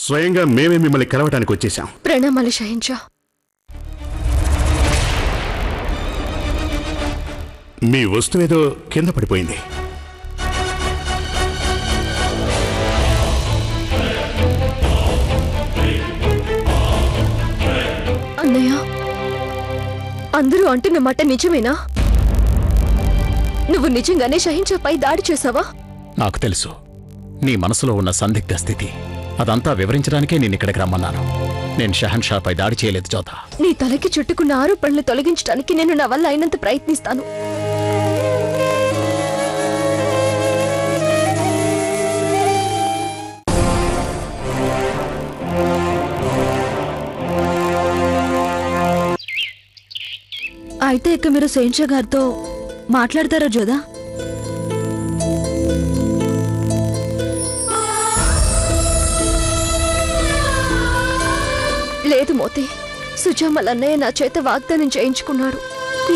స్వయంగా మేమే మిమ్మల్ని కలవడానికి వచ్చేసాం. ప్రణామాలు షహిన్షా. మీ వస్తువేదో కింద పడిపోయింది. అన్నయ్య, అందరూ అంటున్న మాట నిజమేనా? నువ్వు నిజంగానే షహిన్షాపై దాడి చేశావా? నాకు తెలుసు నీ మనసులో ఉన్న సందిగ్ధ స్థితి. అదంతా వివరించడానికే నేను ఇక్కడికి రమ్మన్నాను. నేను షహన్షాపై దాడి చేయలేదు జ్యోత. నీ తలకి చుట్టుకున్న ఆరోపణలు తొలగించడానికి నేను నా వల్ల అయినంత ప్రయత్నిస్తాను. అయితే ఇక మీరు షహిన్షా గారితో మాట్లాడతారా జోదా? లేదు మోతి, సుజామల్ అన్నయ్య నా చేత వాగ్దానం చేయించుకున్నాడు.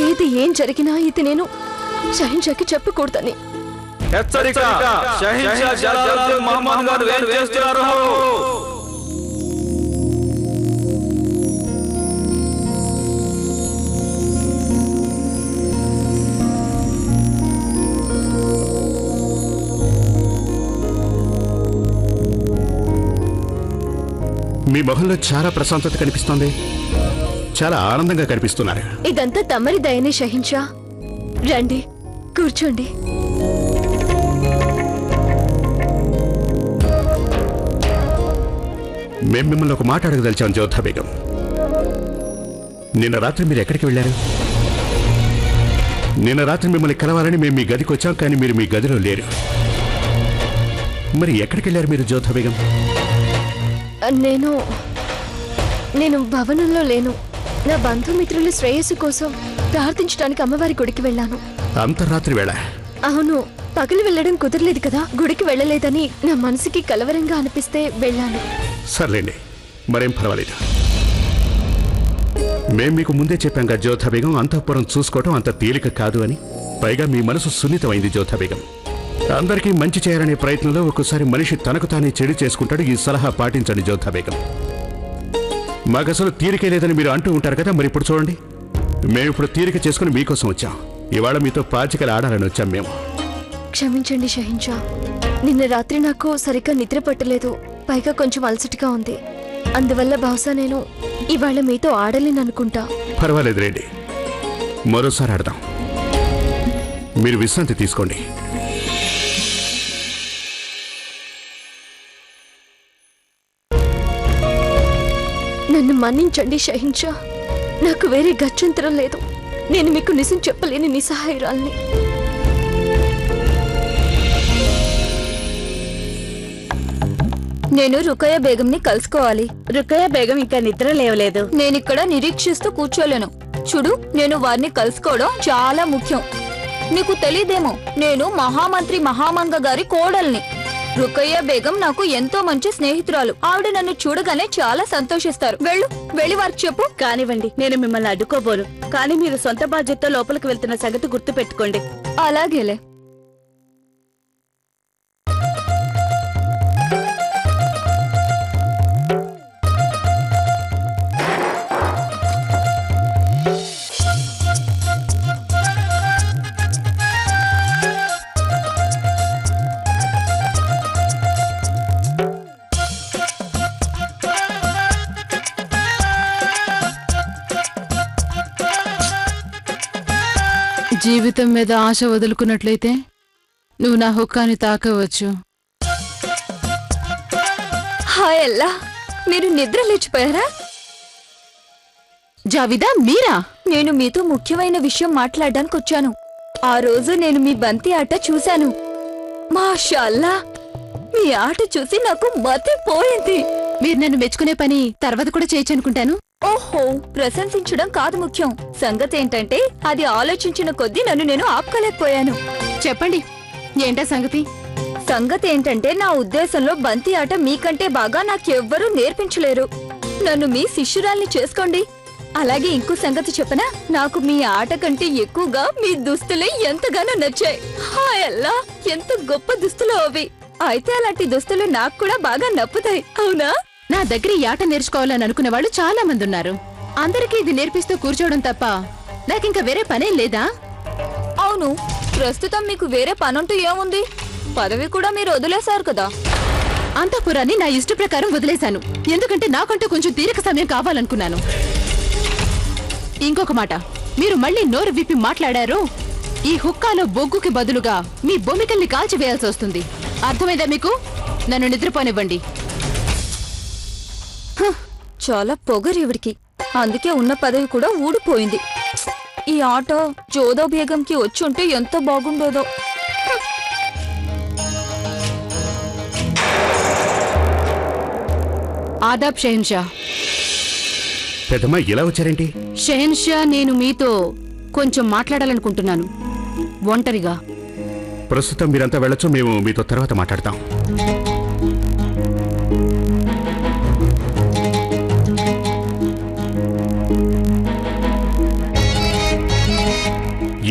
ఏది ఏం జరిగినా ఇది నేను షహిన్షాకి చెప్పకూడదని. మీ మొహంలో చాలా ప్రశాంతత కనిపిస్తోంది. చాలా ఆనందంగా కనిపిస్తున్నారు. ఇదంతా తమరి దయనే షహిన్షా. రండి, కూర్చోండి. మేము మిమ్మల్ని ఒక మాట అడగదలిచాం జ్యోతా బేగం. నిన్న రాత్రి మీరు ఎక్కడికి వెళ్ళారు? నిన్న రాత్రి మిమ్మల్ని కలవాలని మేము మీ గదికి వచ్చాం, కానీ మీరు మీ గదిలో లేరు. మరి ఎక్కడికి వెళ్ళారు మీరు జ్యోతా బేగం? నేను భవనంలో లేను. నా బంధుమిత్రుల శ్రేయస్సు కోసం ప్రార్థించడానికి అమ్మవారి గుడికి వెళ్ళాను. అంతరాత్రి వేళ? అవును, పగలు వెళ్ళడం కుదరలేదు కదా. గుడికి వెళ్ళలేదని నా మనసుకి కలవరంగా అనిపిస్తే వెళ్ళాను. సర్లేండి, మరేం పర్వాలేదు. మేం మీకు ముందే చెప్పాం కదా జ్యోతా బేగం, అంతఃపురం చూసుకోవటం అంత తేలిక కాదు అని. పైగా మీ మనసు సున్నితమైంది జ్యోతా బేగం. అందరికీ మంచి చేయాలనే ప్రయత్నంలో ఒక్కోసారి మనిషి తనకు తానే చెడు చేసుకుంటాడు. ఈ సలహా పాటించండి జ్యోతా బేగం. మాకసలు తీరికే లేదని మీరు అంటూ ఉంటారు కదా, మరి ఇప్పుడు చూడండి, మేమిప్పుడు తీరిక చేసుకుని మీకోసం వచ్చాం. ఇవాళ మీతో పాచికలు ఆడాలని వచ్చాం మేము. క్షమించండి షహిన్షా, నిన్న రాత్రి నాకు సరిగ్గా నిద్ర పట్టలేదు. పైగా కొంచెం అలసటగా ఉంది. అందువల్ల బహుశా నేను ఇవాళ మీతో ఆడలేననుకుంటా. పర్వాలేదు రండి, మరోసారి ఆడదాం. మీరు విశ్రాంతి తీసుకోండి. నన్ను మన్నించండి షహిన్షా. నాకు వేరే గత్యంతరం లేదు. నేను మీకు నిజం చెప్పలేని నిస్సహాయురాల్ని. నేను రుకయ్య బేగంని కలుసుకోవాలి. రుకయ్య బేగం ఇంకా నిద్ర లేవలేదు. నేనిక్కడ నిరీక్షిస్తూ కూర్చోలేను. చూడు, నేను వారిని కలుసుకోవడం చాలా ముఖ్యం. నీకు తెలీదేమో, నేను మహామంత్రి మహామంగ గారి కోడల్ని. రుకయ్య బేగం నాకు ఎంతో మంచి స్నేహితురాలు. ఆవిడ నన్ను చూడగానే చాలా సంతోషిస్తారు. వెళ్ళి వారికి చెప్పు. కానివ్వండి, నేను మిమ్మల్ని అడ్డుకోబోను. కానీ మీరు సొంత బాధ్యతతో లోపలికి వెళ్తున్న సంగతి గుర్తు పెట్టుకోండి. అలాగేలే. జీవితం మీద ఆశ వదులుకున్నట్లయితే నువ్వు నా హుక్కాని తాకవచ్చు. హాయ్ అల్లా, మీరు నిద్ర లేచిపోయారా? జావిదా, మీరా? నేను మీతో ముఖ్యమైన విషయం మాట్లాడడానికి వచ్చాను. ఆ రోజు నేను మీ బంతి ఆట చూశాను. మాషాల్లా, మీ ఆట చూసి నాకు మతిపోయింది. మీరు నన్ను మెచ్చుకునే పని తర్వాత కూడా చేయొచ్చు అనుకుంటాను. ఓహో, ప్రశంసించడం కాదు ముఖ్యం. సంగతి ఏంటంటే అది ఆలోచించిన కొద్దీ నన్ను నేను ఆపుకోలేకపోయాను. చెప్పండి, ఏంటా సంగతి? సంగతి ఏంటంటే నా ఉద్దేశంలో బంతి ఆట మీకంటే బాగా నాకెవ్వరూ నేర్పించలేరు. నన్ను మీ శిష్యురాల్ని చేసుకోండి. అలాగే ఇంకో సంగతి చెప్పనా, నాకు మీ ఆట కంటే ఎక్కువగా మీ దుస్తులే ఎంతగానో నచ్చాయి. హాయ్ అల్లా, ఎంత గొప్ప దుస్తులు అవి. అయితే అలాంటి దుస్తులు నాకు కూడా బాగా నప్పుతాయి, అవునా? నా దగ్గర ఈ ఆట నేర్చుకోవాలని అనుకునే వాళ్ళు చాలా మంది ఉన్నారు. అందరికీ ఇది నేర్పిస్తూ కూర్చోవడం తప్ప నాకింక వేరే పనేం లేదా? అవును, ప్రస్తుతం మీకు వేరే పనుంటూ ఏముంది? పదవి కూడా మీరు వదిలేశారు కదా. అంతఃపురాన్ని నా ఇష్ట ప్రకారం వదిలేశాను. ఎందుకంటే నాకంటూ కొంచెం తీరిక సమయం కావాలనుకున్నాను. ఇంకొక మాట, మీరు మళ్ళీ నోరు విప్పి మాట్లాడారు, ఈ హుక్కాలో బొగ్గుకి బదులుగా మీ బొమ్మికల్ని కాల్చివేయాల్సి వస్తుంది. అర్థమైందా మీకు? నన్ను నిద్రపోనివ్వండి. చాలా పొగరివిడికి, అందుకే ఉన్న పదవి కూడా ఊడిపోయింది. ఈ ఆట జోధా బేగంకి వచ్చుంటే ఎంత బాగుండేదో. ఆదాబ్ షెహన్షా. పెద్దమ్మ ఇలా వచ్చారేంటి? షెహన్షా, నేను మీతో కొంచెం మాట్లాడాలనుకుంటున్నాను, ఒంటరిగా. ప్రస్తుతం మీరంతా వెళ్ళొచ్చు, మేము మీతో తర్వాత మాట్లాడతాం.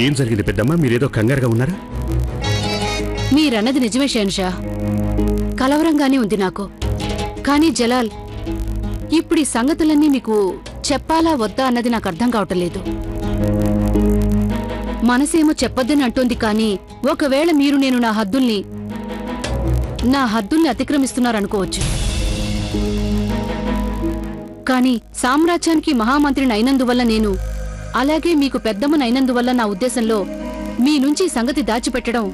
ఏం జరిగింది పెద్దమ్మ? మీరేదో కంగారుగా ఉన్నారా? మీరన్నది నిజమే షెహన్షా, కలవరంగానే ఉంది నాకు. కానీ జలాల్, ఇప్పుడు ఈ సంగతులన్నీ మీకు చెప్పాలా వద్దా అన్నది నాకు అర్థం కావటం లేదు. మనసేమో చెప్పొద్దని అంటోంది, కానీ ఒకవేళ మీరు నేను నా హద్దుల్ని అతిక్రమిస్తున్నారనుకోవచ్చు. కానీ సామ్రాజ్యానికి మహామంత్రిని అయినందువల్ల నేను, అలాగే మీకు పెద్దమ్మని అయినందువల్ల నా ఉద్దేశంలో మీ నుంచి సంగతి దాచిపెట్టడం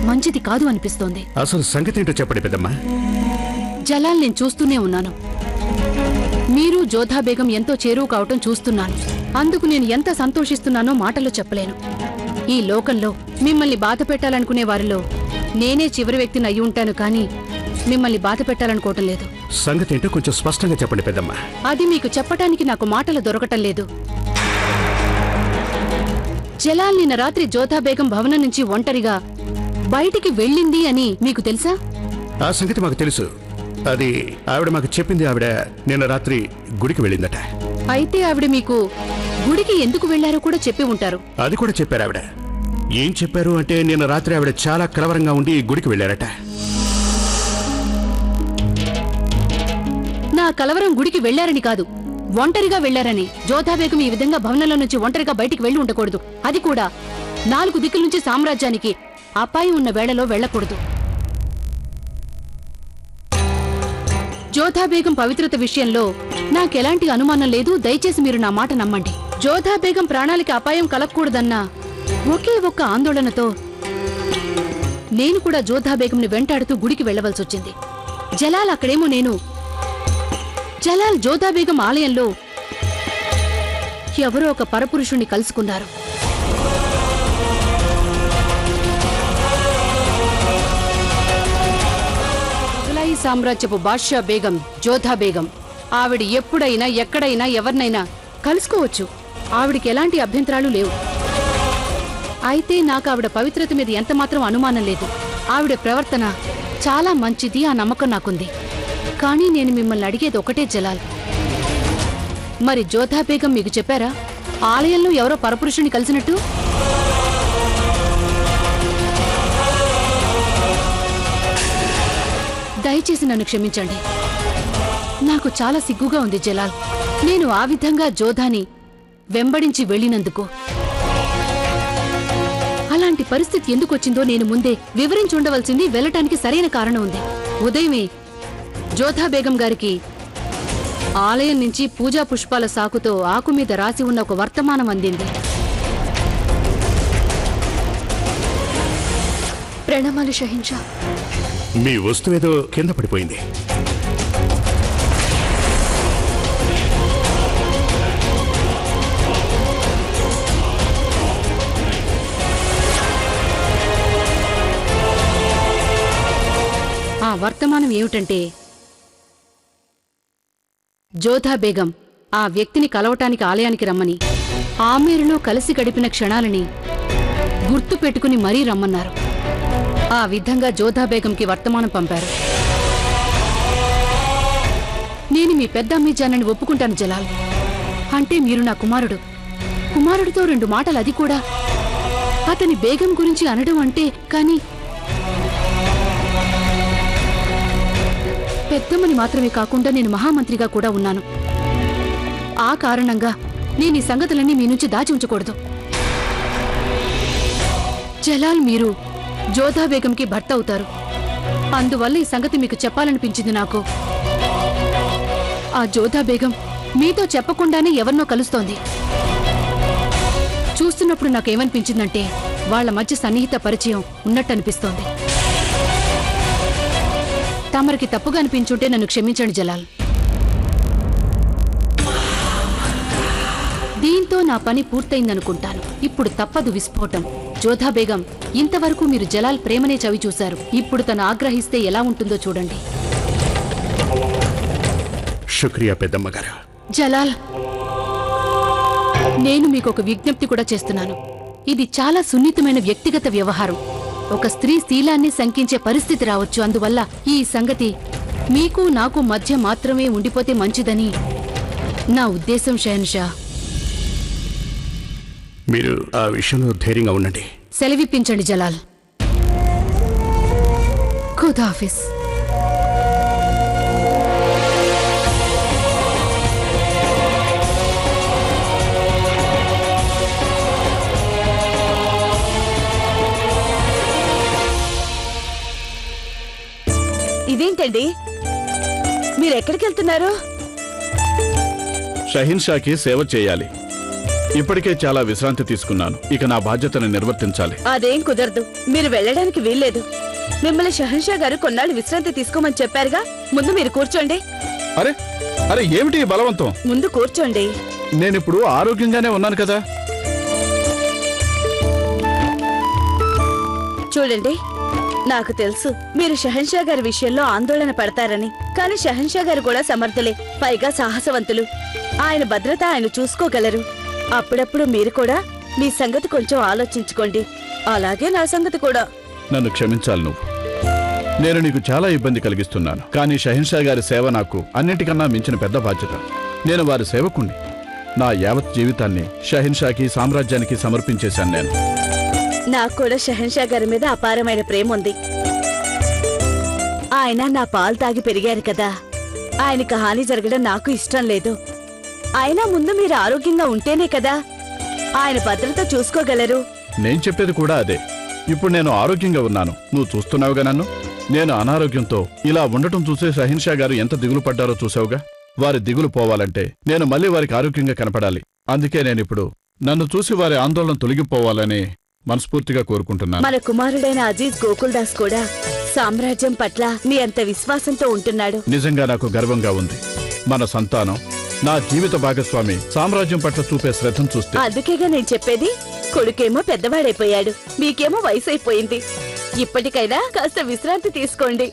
మంచిది కాదు అనిపిస్తోంది. అసలు సంగతి ఏంటో చెప్పండి పెద్దమ్మ. జలాల్, నేను చూస్తూనే ఉన్నాను. మీరు జోధా బేగం ఎంతో చేరువు కావటం చూస్తున్నాను. అందుకు నేను ఎంత సంతోషిస్తున్నానో మాటల్లో చెప్పలేను. ఈ లోకంలో మిమ్మల్ని బాధ పెట్టాలనుకునే వారిలో నేనే చివరి వ్యక్తిని అయి ఉంటాను, కానీ మిమ్మల్ని బాధ పెట్టాలనుకోవటం లేదు. సంగతి ఏంటో కొంచెం స్పష్టంగా చెప్పండి పెద్దమ్మ. అది మీకు చెప్పటానికి నాకు మాటలు దొరకటం లేదు. జలాల్ నిన్న రాత్రి జోధా బేగం భవనం నుంచి ఒంటరిగా బయటికి వెళ్ళింది అని మీకు తెలుసా? ఆ సంగతి మాకు తెలుసు. అది ఆవిడ మాకు చెప్పింది. ఆవిడ నిన్న రాత్రి గుడికి వెళ్ళిందట. అయితే ఆవిడ మీకు గుడికి ఎందుకు వెళ్లారో కూడా చెప్పి ఉంటారు. అది కూడా చెప్పారు ఆవిడ. ఏం చెప్పారు అంటే, నిన్న రాత్రి ఆవిడ చాలా కలవరంగా ఉండి గుడికి వెళ్ళారట. నా కలవరం గుడికి వెళ్లారని కాదు, ఒంటరిగా వెళ్లారని. జోధా బేగం ఈ విధంగా భవనంలో నుంచి ఒంటరిగా బయటికి వెళ్లి ఉండకూడదు. అది కూడా 4 దిక్కుల నుంచి సామ్రాజ్యానికి అపాయం ఉన్న వేళలో వెళ్లకూడదు. జోధా బేగం పవిత్రత విషయంలో నాకెలాంటి అనుమానం లేదు. దయచేసి మీరు నా మాట నమ్మండి. జోధా బేగం ప్రాణాలకి అపాయం కలగకూడదన్న ఒకే ఒక్క ఆందోళనతో నేను కూడా జోధా బేగంని వెంటాడుతూ గుడికి వెళ్లవలసొచ్చింది. జలాల్ అక్కడేమో జలాల్ జోధా బేగం ఆలయంలో ఎవరో ఒక పరపురుషుణ్ణి కలుసుకున్నారు. మొఘలాయి సామ్రాజ్యపు బాద్షా బేగం జోధా బేగం. ఆవిడ ఎప్పుడైనా ఎక్కడైనా ఎవరినైనా కలుసుకోవచ్చు. ఆవిడికి ఎలాంటి అభ్యంతరాలు లేవు. అయితే నాకు ఆవిడ పవిత్రత మీద ఎంతమాత్రం అనుమానం లేదు. ఆవిడ ప్రవర్తన చాలా మంచిది, ఆ నమ్మకం నాకుంది. కానీ నేను మిమ్మల్ని అడిగేది ఒకటే జలాల్, మరి జోధా బేగం మీకు చెప్పారా ఆలయంలో ఎవరో పరపురుషుని కలిసినట్టు? దయచేసి నన్ను క్షమించండి. నాకు చాలా సిగ్గుగా ఉంది జలాల్, నేను ఆ విధంగా జోధాని వెంబడించి వెళ్ళినందుకు. అలాంటి పరిస్థితి ఎందుకొచ్చిందో నేను ముందే వివరించి ఉండవలసింది. వెళ్ళటానికి సరైన కారణం ఉంది. ఉదయమే జోధా బేగం గారికి ఆలయం నుంచి పూజా పుష్పాల సాకుతో ఆకు మీద రాసి ఉన్న ఒక వర్తమానం అందింది. ప్రణామాలు షహిన్షా. మీ వస్తువేదో కింద పడిపోయింది. ఆ వర్తమానం ఏమిటంటే, జోధా బేగం ఆ వ్యక్తిని కలవటానికి ఆలయానికి రమ్మని, ఆమేరులో కలిసి గడిపిన క్షణాలని గుర్తు పెట్టుకుని మరీ రమ్మన్నారు. ఆ విధంగా జోధా బేగంకి వర్తమానం పంపారు. నేను మీ పెద్ద అమ్మీజానని ఒప్పుకుంటాను జలాల్. అంటే మీరు నా కుమారుడితో 2 మాటలు, అది కూడా అతని బేగం గురించి అనడం అంటే. కానీ పెద్దమ్మని మాత్రమే కాకుండా నేను మహామంత్రిగా కూడా ఉన్నాను. ఆ కారణంగా నేను ఈ సంగతులన్నీ మీ నుంచి దాచి ఉంచకూడదు. జలాల్ మీరు జోధా బేగంకి భర్త అవుతారు. అందువల్ల ఈ సంగతి మీకు చెప్పాలనిపించింది నాకు. ఆ జోధా బేగం మీతో చెప్పకుండానే ఎవరినో కలుస్తోంది. చూస్తున్నప్పుడు నాకేమనిపించిందంటే వాళ్ల మధ్య సన్నిహిత పరిచయం ఉన్నట్టనిపిస్తోంది. తమరికి తప్పుగా అనిపించుంటే నన్ను క్షమించండి జలాల్. దీంతో నా పని పూర్తయిందనుకుంటాను. ఇప్పుడు తప్పదు విస్ఫోటం. జోధా బేగం, ఇంతవరకు మీరు జలాల్ ప్రేమనే చవి చూశారు. ఇప్పుడు తను ఆగ్రహిస్తే ఎలా ఉంటుందో చూడండి. శుక్రియా పెద్దమ్మగారు. జలాల్, నేను మీకు ఒక విజ్ఞప్తి కూడా చేస్తున్నాను. ఇది చాలా సున్నితమైన వ్యక్తిగత వ్యవహారం. ఒక స్త్రీ శీలాన్ని శంకించే పరిస్థితి రావచ్చు. అందువల్ల ఈ సంగతి మీకు నాకు మధ్య మాత్రమే ఉండిపోతే మంచిదని నా ఉద్దేశం షహన్షా. మీరు ఆ విషయంలో ధైర్యంగా ఉండండి. సెలవిప్పించండి జలాల్. ఖుదాఫిస్. ఇదేంటండి, మీరెక్కడికి వెళ్తున్నారు? షహీన్షాకి సేవ చేయాలి. ఇప్పటికే చాలా విశ్రాంతి తీసుకున్నాను. ఇక నా బాధ్యతను నిర్వర్తించాలి. అదేం కుదరదు. మీరు వెళ్ళడానికి వీల్లేదు. మిమ్మల్ని షహన్షా గారు కొన్నాళ్ళు విశ్రాంతి తీసుకోమని చెప్పారుగా. ముందు మీరు కూర్చోండి. అరే అరే ఏమిటి ఈ బలవంతం? ముందు కూర్చోండి. నేనిప్పుడు ఆరోగ్యంగానే ఉన్నాను కదా. చూడండి, నాకు తెలుసు మీరు షహన్షా గారి విషయంలో ఆందోళన పడతారని. కానీ షహన్షా గారు కూడా సమర్థులే, పైగా సాహసవంతులు. ఆయన భద్రత ఆయన చూసుకోగలరు. అప్పుడప్పుడు మీరు కూడా మీ సంగతి కొంచెం ఆలోచించుకోండి. అలాగే నా సంగతి కూడా. నన్ను క్షమించాలి నువ్వు. నేను నీకు చాలా ఇబ్బంది కలిగిస్తున్నాను. కానీ షహీన్షా గారి సేవ నాకు అన్నిటికన్నా మించిన పెద్ద బాధ్యత. నేను వారి సేవకుణ్ణి. నా యావత్ జీవితాన్ని షహీన్షాకి, సామ్రాజ్యానికి సమర్పించేశాను నేను. నాకు కూడా షహన్షా గారి మీద అపారమైన ప్రేమ ఉంది. ఆయన నా పాలు తాగి పెరిగారు కదా. ఆయనకు హాని జరగడం నాకు ఇష్టం లేదు. అయినా ముందు మీరు ఆరోగ్యంగా ఉంటేనే కదా ఆయన భద్రత చూసుకోగలరు. నేను చెప్పేది కూడా అదే. ఇప్పుడు నేను ఆరోగ్యంగా ఉన్నాను. నువ్వు చూస్తున్నావుగా నన్ను. నేను అనారోగ్యంతో ఇలా ఉండటం చూసే షహీన్షా గారు ఎంత దిగులు పడ్డారో చూసావుగా. వారి దిగులు పోవాలంటే నేను మళ్ళీ వారికి ఆరోగ్యంగా కనపడాలి. అందుకే నేనిప్పుడు నన్ను చూసి వారి ఆందోళన తొలగిపోవాలని మనస్ఫూర్తిగా కోరుకుంటున్నాను. మన కుమారుడైన అజీజ్ గోకుల్ దాస్ కూడా సామ్రాజ్యం పట్ల మీ అంత విశ్వాసంతో ఉంటున్నాడు. నిజంగా నాకు గర్వంగా ఉంది. మన సంతానం, నా జీవిత భాగస్వామి సామ్రాజ్యం పట్ల చూపే శ్రద్ధను చూస్తే. అందుకేగా నేను చెప్పేది. కొడుకేమో పెద్దవాడైపోయాడు, మీకేమో వయసు అయిపోయింది. ఇప్పటికైనా కాస్త విశ్రాంతి తీసుకోండి.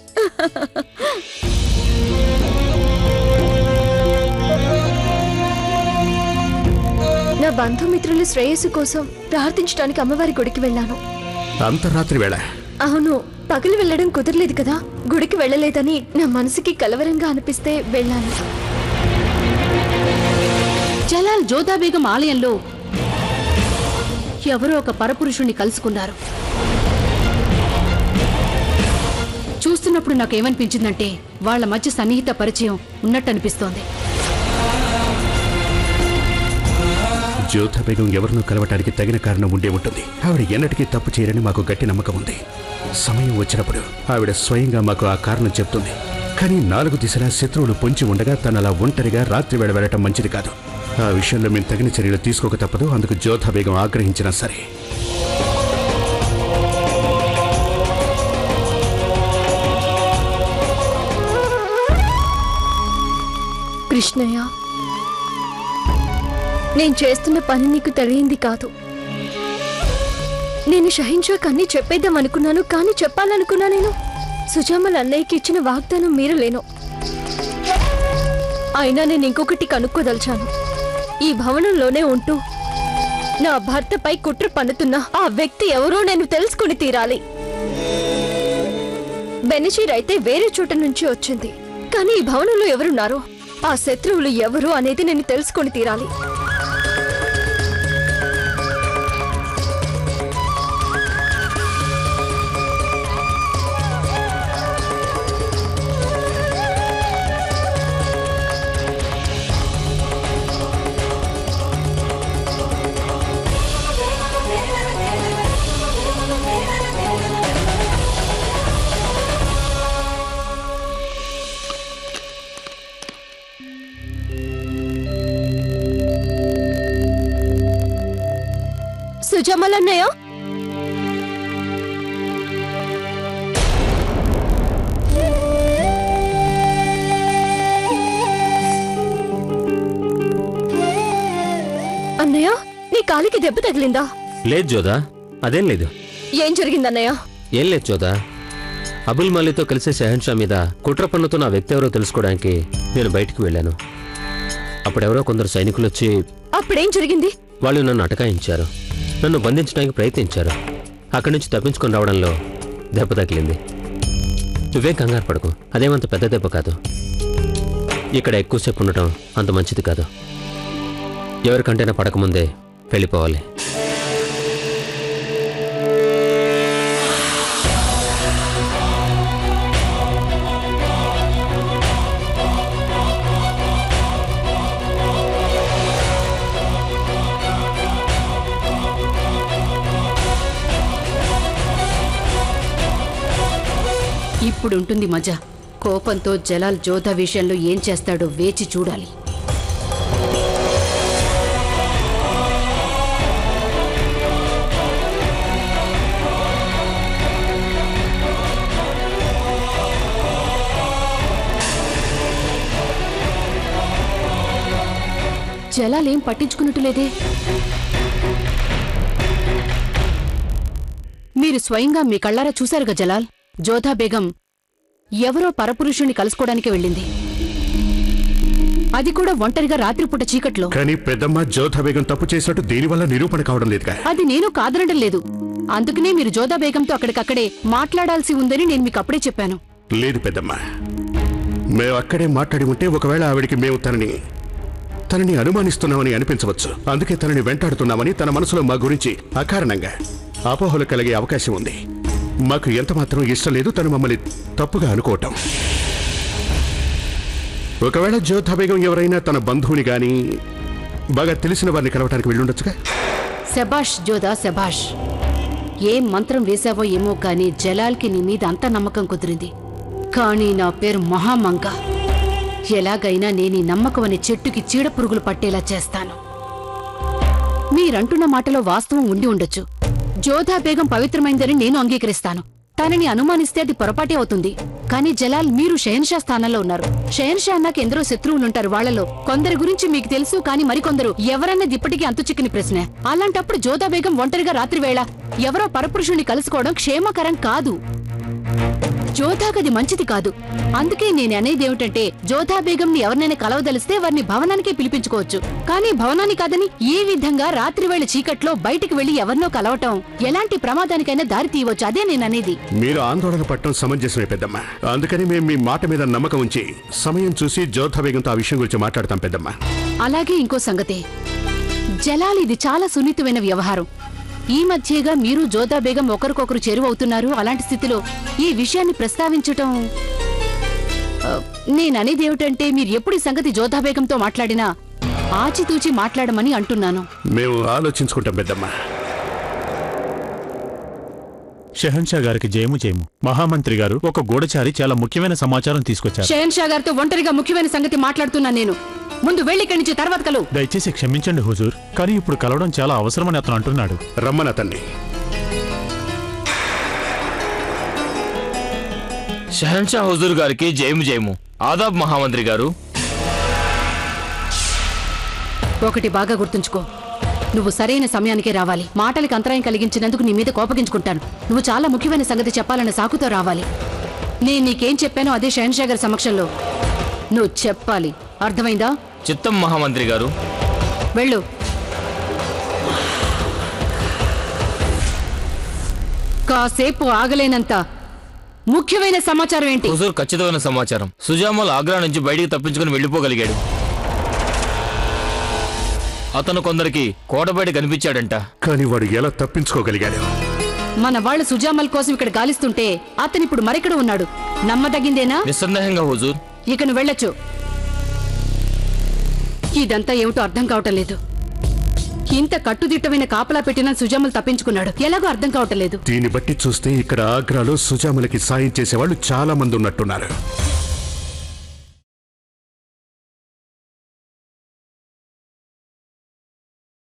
నా బంధుమిత్రుల శ్రేయస్సు కోసం ప్రార్థించడానికి అమ్మవారి గుడికి వెళ్ళాను. అంతరాత్రి వేళ? అవును, పగలు వెళ్ళడం కుదరలేదు కదా. గుడికి వెళ్ళలేదని నా మనసుకి కలవరంగా అనిపిస్తే వెళ్ళాను. జలాల్ జోధా బేగం ఆలయంలో ఎవరో ఒక పరపురుషుణ్ణి కలుసుకున్నారు. చూస్తున్నప్పుడు నాకేమనిపించిందంటే వాళ్ల మధ్య సన్నిహిత పరిచయం ఉన్నట్టనిపిస్తోంది. జోధా బేగం ఎవరినో కలవటానికి తగిన కారణం ఉండే ఉంటుంది. ఆవిడ ఎన్నటికీ తప్పు చేయరని మాకు గట్టి నమ్మకం ఉంది. సమయం వచ్చినప్పుడు ఆవిడ స్వయంగా మాకు ఆ కారణం చెప్తుంది. కానీ 4 దిశలా శత్రువులు పొంచి ఉండగా తను అలా ఒంటరిగా రాత్రి వేళ వెళ్ళటం మంచిది కాదు. ఆ విషయంలో మేము తగిన చర్యలు తీసుకోక తప్పదు. అందుకు జోధా బేగం ఆగ్రహించినా సరే. కృష్ణయ్య, నేను చేస్తున్న పని నీకు తెలియంది కాదు. నేను షహీన్షాకి అన్నీ చెప్పేద్దాం అనుకున్నాను, కానీ చెప్పాలనుకున్నా నేను సుజామల్ అన్నయ్యకి ఇచ్చిన వాగ్దానం మీరలేను. అయినా నేను ఇంకొకటి కనుక్కోదలిచాను. ఈ భవనంలోనే ఉంటూ నా భర్తపై కుట్ర పన్నుతున్న ఆ వ్యక్తి ఎవరో నేను తెలుసుకుని తీరాలి. బెనజీర్ అయితే వేరే చోట నుంచి వచ్చింది, కానీ ఈ భవనంలో ఎవరున్నారో, ఆ శత్రువులు ఎవరు అనేది నేను తెలుసుకుని తీరాలి. సుజామల్ అన్నయ్య, అన్నయ్య నీ కాలికి దెబ్బ తగిలిందా? లేదు జోదా, అదేం లేదు. ఏం జరిగిందన్నయ్య? ఏం లేదు జోదా, అబుల్ మలీతో కలిసి షెహన్షా మీద కుట్ర పన్నుతున్న ఆ వ్యక్తి ఎవరో తెలుసుకోవడానికి నేను బయటికి వెళ్ళాను. అప్పుడెవరో కొందరు సైనికులు వచ్చి అప్పుడేం జరిగింది? వాళ్ళు నన్ను అటకాయించారు, నన్ను బంధించడానికి ప్రయత్నించారు. అక్కడి నుంచి తప్పించుకొని రావడంలో దెబ్బ తగిలింది. నువ్వేం కంగారు పడకు, అదేమంత పెద్ద దెబ్బ కాదు. ఇక్కడ ఎక్కువసేపు ఉండటం అంత మంచిది కాదు. ఎవరికంటైనా పడకముందే వెళ్ళిపోవాలి. ఇప్పుడుంటుంది మజా. కోపంతో జలాల్ జోధా విషయంలో ఏం చేస్తాడో వేచి చూడాలి. జలాల్ ఏం పట్టించుకున్నట్టు లేదే. మీరు స్వయంగా మీ కళ్ళారా చూశారుగా జలాల్, జోధా బేగం ఎవరో పరపురుషుణ్ణి కలుసుకోవడానికి వెళ్ళింది. అది కూడా ఒంటరిగా రాత్రిపూట చీకట్లో. కానీ పెద్దమ్మ, జోధా బేగం తప్పు చేసినట్టు దీనివల్ల నిరూపణ కావడం లేదుగా. అది నేను కాదనడం లేదు. అందుకనే మీరు జోధా బేగంతో అక్కడికక్కడే మాట్లాడాల్సి ఉందని నేను మీకు అప్పుడే చెప్పాను. లేదు పెద్దమ్మ, మేము అక్కడే మాట్లాడి ఉంటే ఒకవేళ ఆవిడికి మేము తనని అనుమానిస్తున్నామని అనిపించవచ్చు. అందుకే తనని వెంటాడుతున్నామని తన మనసులో మా గురించి అకారణంగా అపోహలు కలిగే అవకాశం ఉంది. మాకు ఎంత మాత్రం ఇష్టం లేదు తను మమ్మల్ని తప్పుగా అనుకోవటం. ఒకవేళ జోధా బేగం ఎవరైనా తన బంధువుని గాని బాగా తెలిసిన వారిని కలవటానికి వెళ్ళుండొచ్చుగా. శబాష్ జోధా, శబాష్. ఏం మంత్రం వేశావో ఏమో కానీ జలాల్కి నీ మీద అంత నమ్మకం కుదిరింది. కానీ నా పేరు మహామంగ. ఎలాగైనా నేను ఈ నమ్మకం అనే చెట్టుకి చీడ పురుగులు పట్టేలా చేస్తాను. మీరంటున్న మాటలో వాస్తవం ఉండి ఉండొచ్చు. జోధా బేగం పవిత్రమైందని నేను అంగీకరిస్తాను. తనని అనుమానిస్తే అది పొరపాటే అవుతుంది. కానీ జలాల్, మీరు షెహన్షా స్థానంలో ఉన్నారు. షెహన్షా అన్నాక ఎందరో శత్రువులుంటారు. వాళ్లలో కొందరి గురించి మీకు తెలుసు, కానీ మరికొందరు ఎవరన్నది ఇప్పటికీ అంతుచిక్కని ప్రశ్నే. అలాంటప్పుడు జోధా బేగం ఒంటరిగా రాత్రివేళ ఎవరో పరపురుషుణ్ణి కలుసుకోవడం క్షేమకరం కాదు. జోధాకది మంచిది కాదు. అందుకే నేను అనేదేమిటంటే, జోధా బేగంని ఎవరినైనా కలవదలిస్తే వారిని భవనానికే పిలిపించుకోవచ్చు. కానీ భవనాన్ని కాదని ఈ విధంగా రాత్రివేళ చీకట్లో బయటికి వెళ్లి ఎవరినో కలవటం ఎలాంటి ప్రమాదానికైనా దారి తీయవచ్చు. అదే నేననేది. మీరు ఆందోళన పట్టడం సమంజసమే పెద్దమ్మ. అందుకని మేము మీ మాట మీద నమ్మకం ఉంచి సమయం చూసి జోధా బేగంతో ఆ విషయం గురించి మాట్లాడతాం పెద్దమ్మ. అలాగే ఇంకో సంగతి, జలాల్, ఇది చాలా సున్నితమైన వ్యవహారం. ఈ మధ్యగా మీరు జోధా బేగం ఒకరికొకరు చేరువవుతున్నారు. అలాంటి స్థితిలో ఈ విషయాన్ని ప్రస్తావించటం, నేననేదేమిటంటే, మీరు ఎప్పుడు ఈ సంగతి జోధా బేగంతో మాట్లాడినా ఆచితూచి మాట్లాడమని అంటున్నాను. మేము ఆలోచించుకుంటాం పెద్దమ్మ. షెహన్షా గారికి జయము జయము. మహామంత్రి గారు, ఒక గూఢచారి చాలా ముఖ్యమైన సమాచారం తీసుకొచ్చారు. షెహన్షా గారితో ఒంటరిగా ముఖ్యమైన సంగతి మాట్లాడుతున్నా నేను. ముందు వెళ్ళి ఇక్కడి నుంచి, తర్వాత కలు. దయచేసి క్షమించండి హుజూర్, కానీ ఇప్పుడు కలవడం చాలా అవసరమని అతను అంటున్నాడు. రమ్మని అతన్ని. షెహన్షా హుజూర్ గారికి జయము జయము. ఆదాబ్ మహామంత్రి గారు. ఒకటి బాగా గుర్తుంచుకో, నువ్వు సరైన సమయానికే రావాలి. మాటలకి అంతరాయం కలిగించినందుకు నీ మీద కోపగించుకుంటాను. నువ్వు చాలా ముఖ్యమైన సంగతి చెప్పాలన్న సాకుతో రావాలి. నేను నీకేం చెప్పానో అదే షెహన్షా గారి సమక్షంలో నువ్వు చెప్పాలి. అర్థమైందా? చిత్తం మహామంత్రి గారు. వెళ్ళు. కాసేపు ఆగలేనంత ముఖ్యమైన సమాచారం ఏంటి? హుజూర్, ఖచ్చితమైన సమాచారం. సుజామల్ ఆగ్రా నుంచి బయటికి తప్పించుకుని వెళ్లిపోగలిగాడు. అతను కొందరికి కోట బయట కనిపించాడంట. కానీ వాడు ఎలా తప్పించుకోగలిగాడు? మన వాళ్ళు సుజామల్ కోసం ఇక్కడ గాలిస్తుంటే అతనిప్పుడు మరెక్కడ ఉన్నాడు? నమ్మదగిందేనా? నిస్సందేహంగా హుజూర్. ఇక నువ్వు వెళ్ళొచ్చు. ఇదంతా ఏమిటో అర్థం కావటం లేదు. ఇంత కట్టుదిట్టమైన కాపలా పెట్టినా సుజామల్ తప్పించుకున్నాడు. ఎలాగో అర్థం కావటం లేదు. దీన్ని బట్టి చూస్తే ఇక్కడ ఆగ్రాలో సుజామలకి సాయం చేసేవాళ్ళు చాలా మంది ఉన్నట్టున్నారు.